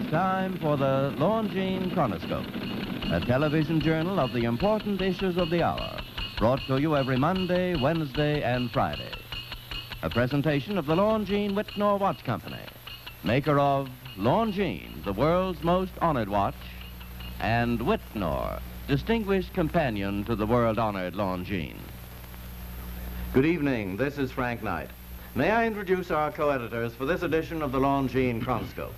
It's time for the Longines Chronoscope, a television journal of the important issues of the hour, brought to you every Monday, Wednesday, and Friday. A presentation of the Longines Wittnauer Watch Company, maker of Longines, the world's most honored watch, and Wittnauer, distinguished companion to the world-honored Longines. Good evening, this is Frank Knight. May I introduce our co-editors for this edition of the Longines Chronoscope?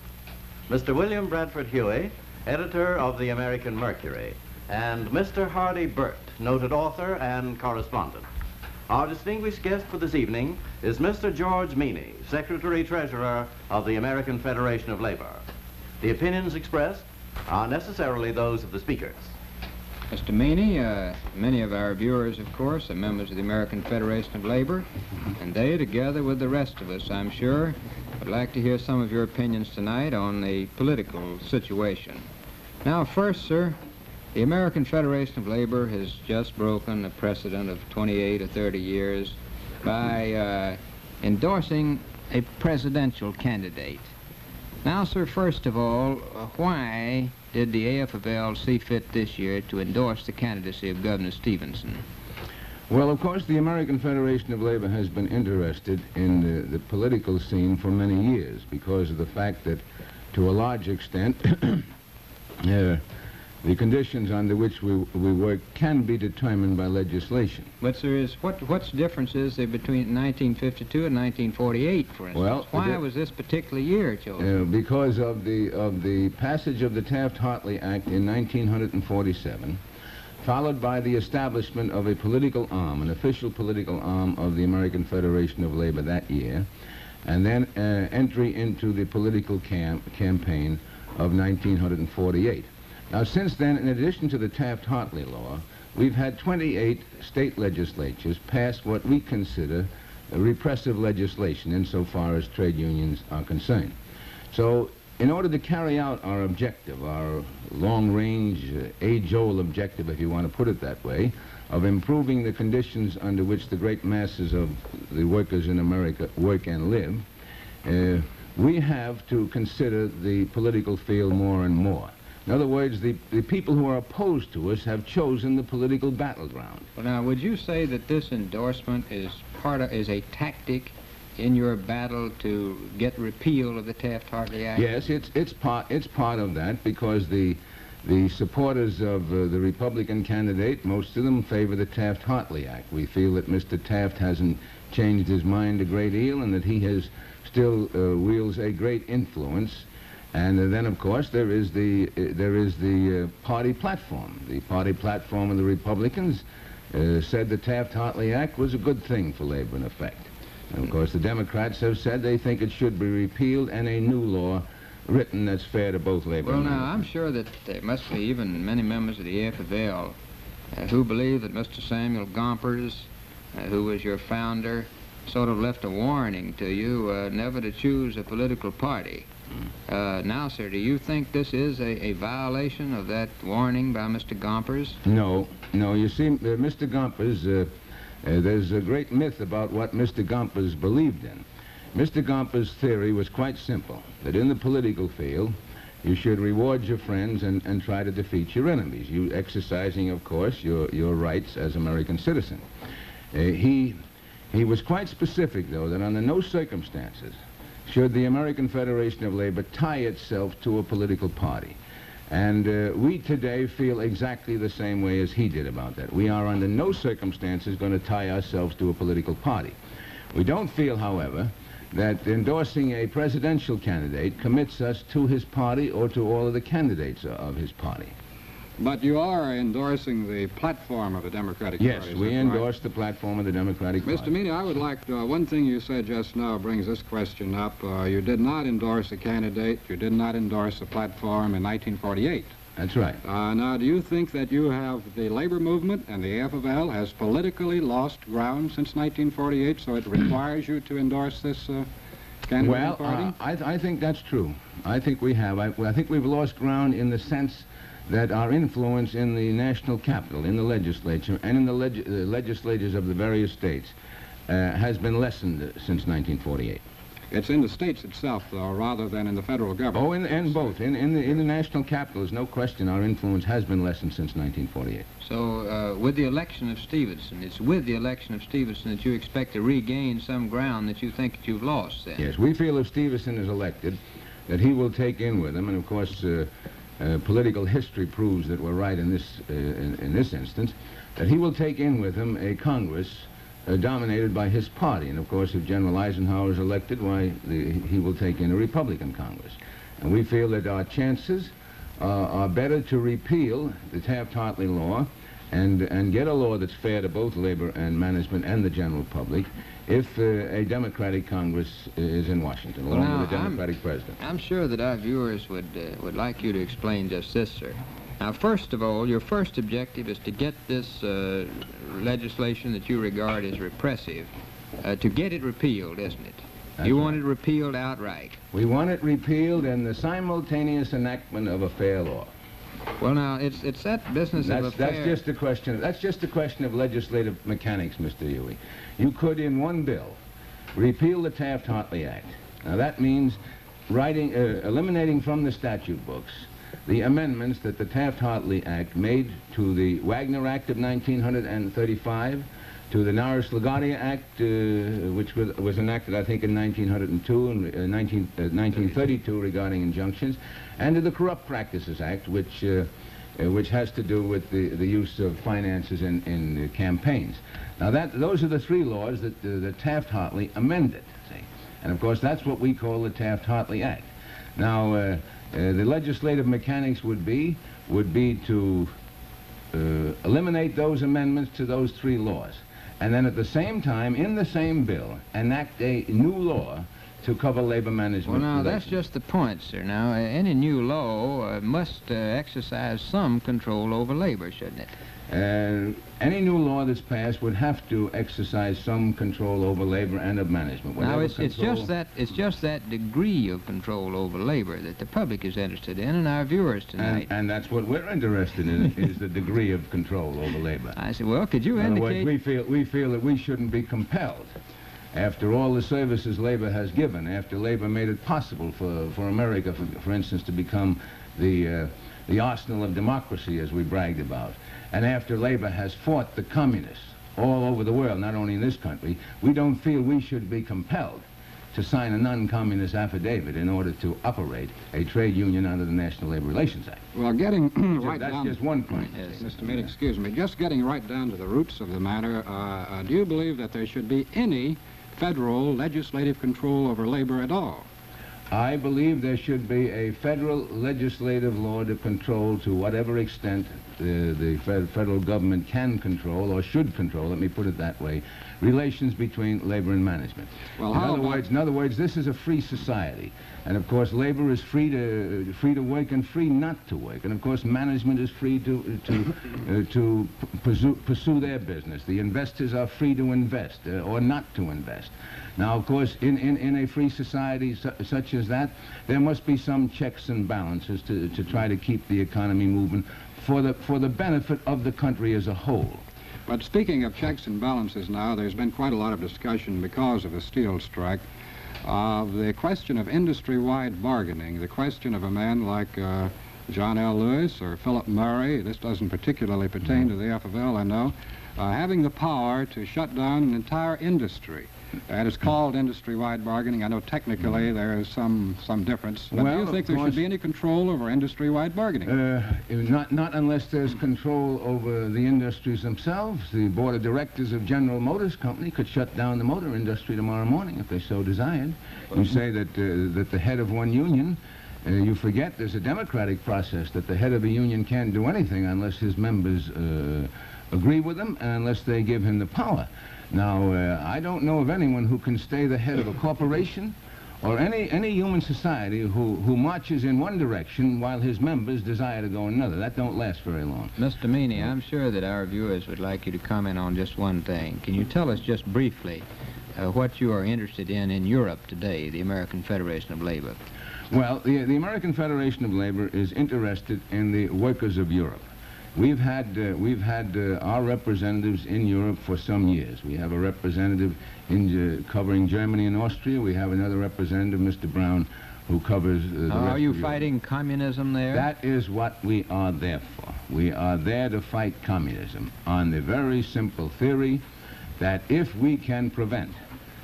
Mr. William Bradford Huey, editor of the American Mercury, and Mr. Hardy Burt, noted author and correspondent. Our distinguished guest for this evening is Mr. George Meany, Secretary-Treasurer of the American Federation of Labor. The opinions expressed are necessarily those of the speakers. Mr. Meany, many of our viewers, of course, are members of the American Federation of Labor, and they, together with the rest of us, I'm sure, would like to hear some of your opinions tonight on the political situation. Now, first, sir, the American Federation of Labor has just broken a precedent of 28 or 30 years by endorsing a presidential candidate. Now, sir, first of all, why did the AFL see fit this year to endorse the candidacy of Governor Stevenson? Well, of course, the American Federation of Labor has been interested in the political scene for many years because of the fact that, to a large extent, the conditions under which we work can be determined by legislation. But, sir, what's the difference is there between 1952 and 1948, for instance? Well, why was this particular year chosen? Because of the passage of the Taft-Hartley Act in 1947, followed by the establishment of a political arm, an official political arm of the American Federation of Labor that year, and then entry into the political campaign of 1948. Now, since then, in addition to the Taft-Hartley law, we've had 28 state legislatures pass what we consider repressive legislation insofar as trade unions are concerned. So, in order to carry out our objective, our long-range, age-old objective, if you want to put it that way, of improving the conditions under which the great masses of the workers in America work and live, we have to consider the political field more and more. In other words, the people who are opposed to us have chosen the political battleground. Well, now, would you say that this endorsement is a tactic in your battle to get repeal of the Taft-Hartley Act? Yes, it's part of that, because the supporters of the Republican candidate, most of them favor the Taft-Hartley Act. We feel that Mr. Taft hasn't changed his mind a great deal and that he has still wields a great influence. And then, of course, there is the party platform. The party platform of the Republicans said the Taft-Hartley Act was a good thing for labor, in effect. And, of course, the Democrats have said they think it should be repealed and a new law written that's fair to both labor and Well, now, I'm sure that there must be even many members of the AFL who believe that Mr. Samuel Gompers, who was your founder, sort of left a warning to you never to choose a political party. Now, sir, do you think this is a violation of that warning by Mr. Gompers? No. You see, Mr. Gompers, there's a great myth about what Mr. Gompers believed in. Mr. Gompers' theory was quite simple, that in the political field, you should reward your friends and try to defeat your enemies, you exercising, of course, your rights as American citizen. He was quite specific, though, that under no circumstances should the American Federation of Labor tie itself to a political party. And we today feel exactly the same way as he did about that. We are under no circumstances going to tie ourselves to a political party. We don't feel, however, that endorsing a presidential candidate commits us to his party or to all of the candidates of his party. But you are endorsing the platform of the Democratic Party. Yes, we endorse the platform of the Democratic Party. Mr. Meany, I would like to, one thing you said just now brings this question up. You did not endorse a candidate, you did not endorse a platform in 1948. That's right. Now, do you think that you have the labor movement and the AFL has politically lost ground since 1948, so it requires you to endorse this candidate party? I think that's true. I think we have. I think we've lost ground in the sense that our influence in the national capital, in the legislature, and in the legislatures of the various states has been lessened since 1948. It's in the states itself, though, rather than in the federal government. Oh, in both. In the national capital, there's no question our influence has been lessened since 1948. So, with the election of Stevenson, it's with the election of Stevenson that you expect to regain some ground that you think that you've lost, then? Yes, we feel if Stevenson is elected, that he will take in with him, and of course, political history proves that we're right in this instance, that he will take in with him a Congress dominated by his party. And of course, if General Eisenhower is elected, why, he will take in a Republican Congress. And we feel that our chances are better to repeal the Taft-Hartley law and get a law that's fair to both labor and management and the general public if a Democratic Congress is in Washington, along with a Democratic president. I'm sure that our viewers would like you to explain just this, sir. Now, first of all, your first objective is to get this legislation that you regard as repressive, to get it repealed, isn't it? That's you right. want it repealed outright. We want it repealed and the simultaneous enactment of a fair law. Well, now, it's that business of a fair... That's just a question of legislative mechanics, Mr. Huey. You could, in one bill, repeal the Taft-Hartley Act. Now, that means eliminating from the statute books the amendments that the Taft-Hartley Act made to the Wagner Act of 1935, to the Norris-LaGuardia Act, which was enacted, I think, in 1902 and 1932 regarding injunctions, and to the Corrupt Practices Act, which has to do with the use of finances in campaigns. Now, those are the three laws that the Taft-Hartley amended, see? And of course, that's what we call the Taft-Hartley Act. Now, the legislative mechanics would be to eliminate those amendments to those three laws, and then at the same time, in the same bill, enact a new law to cover labor management. Well, now, relations. that's just the point, sir. Now, any new law must exercise some control over labor, shouldn't it? Any new law that's passed would have to exercise some control over labor and of management. Now, it's just that degree of control over labor that the public is interested in, and our viewers tonight. And that's what we're interested in, is the degree of control over labor. I said, well, could you in indicate... other words, we feel that we shouldn't be compelled, after all the services labor has given, after labor made it possible for America, for instance, to become the arsenal of democracy, as we bragged about, and after labor has fought the communists all over the world, not only in this country, we don't feel we should be compelled to sign a non-communist affidavit in order to operate a trade union under the National Labor Relations Act. Well, getting right That's down... just one point. Yes. Mr. Meany, excuse me. Just getting right down to the roots of the matter, do you believe that there should be any federal legislative control over labor at all? I believe there should be a federal legislative law to control, to whatever extent the federal government can control, or should control, let me put it that way, relations between labor and management. Well, in other words, this is a free society. And of course, labor is free to work and free not to work. And of course, management is free to pursue their business. The investors are free to invest or not to invest. Now, of course, in a free society such as that, there must be some checks and balances to try to keep the economy moving for the benefit of the country as a whole. But speaking of checks and balances now, there's been quite a lot of discussion because of the steel strike of the question of industry-wide bargaining, the question of a man like John L. Lewis or Philip Murray, this doesn't particularly pertain to the FFL, I know, having the power to shut down an entire industry. And it's called industry-wide bargaining. I know technically there is some difference. But do you think there should be any control over industry-wide bargaining? Not unless there's control over the industries themselves. The board of directors of General Motors Company could shut down the motor industry tomorrow morning if they so desired. You say that the head of one union, you forget there's a democratic process, that the head of a union can't do anything unless his members agree with him and unless they give him the power. Now, I don't know of anyone who can stay the head of a corporation or any human society who marches in one direction while his members desire to go in another. That don't last very long. Mr. Meany, I'm sure that our viewers would like you to comment on just one thing. Can you tell us just briefly what you are interested in Europe today, the American Federation of Labor? Well, the American Federation of Labor is interested in the workers of Europe. We've had our representatives in Europe for some years. We have a representative covering Germany and Austria. We have another representative, Mr. Brown, who covers the rest Are you of Europe. fighting communism there? That is what we are there for. We are there to fight communism on the very simple theory that if we can prevent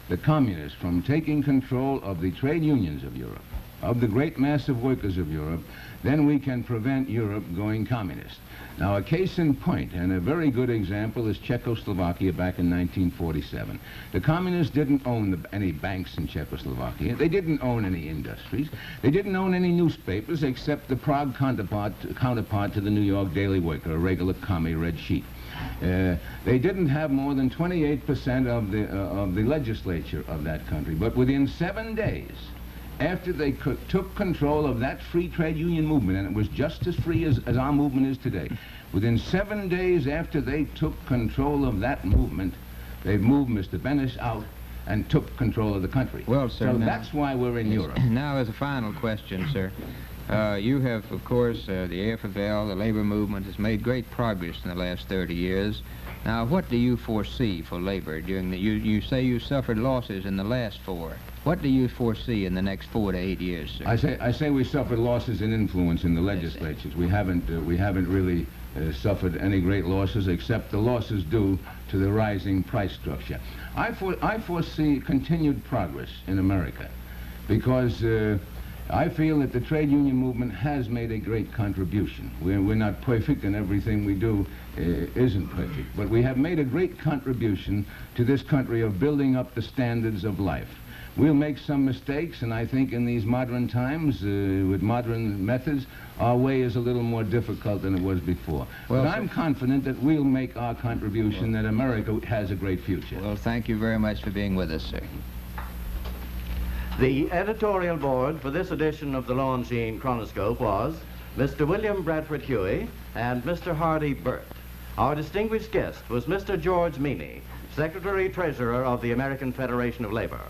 the communists from taking control of the trade unions of Europe, of the great mass of workers of Europe, then we can prevent Europe going communist. Now, a case in point, and a very good example, is Czechoslovakia back in 1947. The communists didn't own any banks in Czechoslovakia. They didn't own any industries. They didn't own any newspapers except the Prague counterpart to the New York Daily Worker, a regular commie red sheet. They didn't have more than 28% of the legislature of that country. But within 7 days, after they took control of that free trade union movement, and it was just as free as our movement is today, within 7 days after they took control of that movement, they moved Mr. Beneš out and took control of the country. Well, sir, so that's why we're in Europe. Now, as a final question, sir, you have, of course, the AFL, the labor movement, has made great progress in the last 30 years. Now, what do you foresee for labor during the... You say you suffered losses in the last 4. What do you foresee in the next 4 to 8 years, sir? I say we suffered losses in influence in the legislatures. We haven't really suffered any great losses except the losses due to the rising price structure. I foresee continued progress in America because I feel that the trade union movement has made a great contribution. We're not perfect, and everything we do isn't perfect, but we have made a great contribution to this country of building up the standards of life. We'll make some mistakes, and I think in these modern times, with modern methods, our way is a little more difficult than it was before. Well, but I'm confident that we'll make our contribution, that America has a great future. Well, thank you very much for being with us, sir. The editorial board for this edition of the Longines Chronoscope was Mr. William Bradford Huey and Mr. Hardy Burt. Our distinguished guest was Mr. George Meany, Secretary-Treasurer of the American Federation of Labor.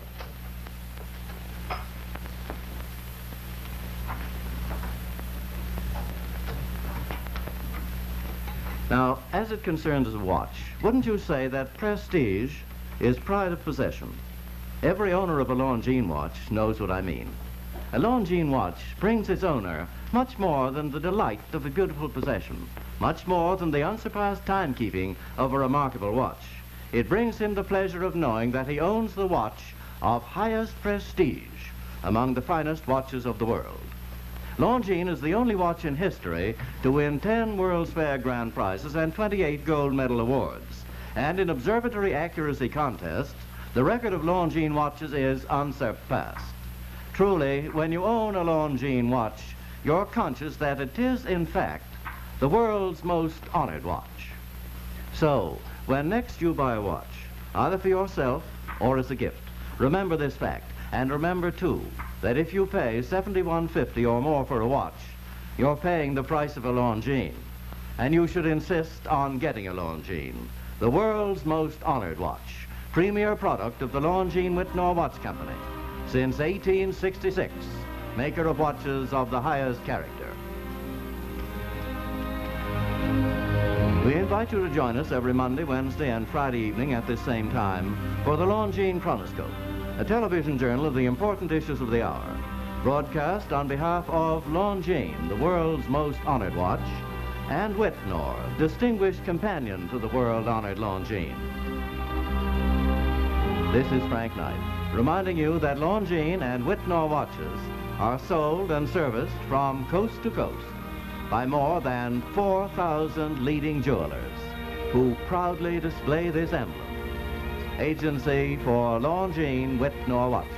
Now, as it concerns a watch, wouldn't you say that prestige is pride of possession? Every owner of a Longines watch knows what I mean. A Longines watch brings its owner much more than the delight of a beautiful possession, much more than the unsurpassed timekeeping of a remarkable watch. It brings him the pleasure of knowing that he owns the watch of highest prestige among the finest watches of the world. Longines is the only watch in history to win 10 World's Fair grand prizes and 28 gold medal awards. And in observatory accuracy contests, the record of Longines watches is unsurpassed. Truly, when you own a Longines watch, you're conscious that it is, in fact, the world's most honored watch. So, when next you buy a watch, either for yourself or as a gift, remember this fact. And remember, too, that if you pay $71.50 or more for a watch, you're paying the price of a Longines. And you should insist on getting a Longines, the world's most honored watch, premier product of the Longines Whitnall Watch Company, since 1866, maker of watches of the highest character. We invite you to join us every Monday, Wednesday, and Friday evening at this same time for the Longines Chronoscope, a television journal of the important issues of the hour, broadcast on behalf of Longines, the world's most honored watch, and Whitnall, distinguished companion to the world-honored Longines. This is Frank Knight, reminding you that Longines and Whitnall watches are sold and serviced from coast to coast by more than 4,000 leading jewelers who proudly display this emblem. Agency for Longines Whitnall watches.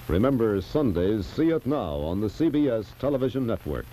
Remember, Sundays, see it now on the CBS television network.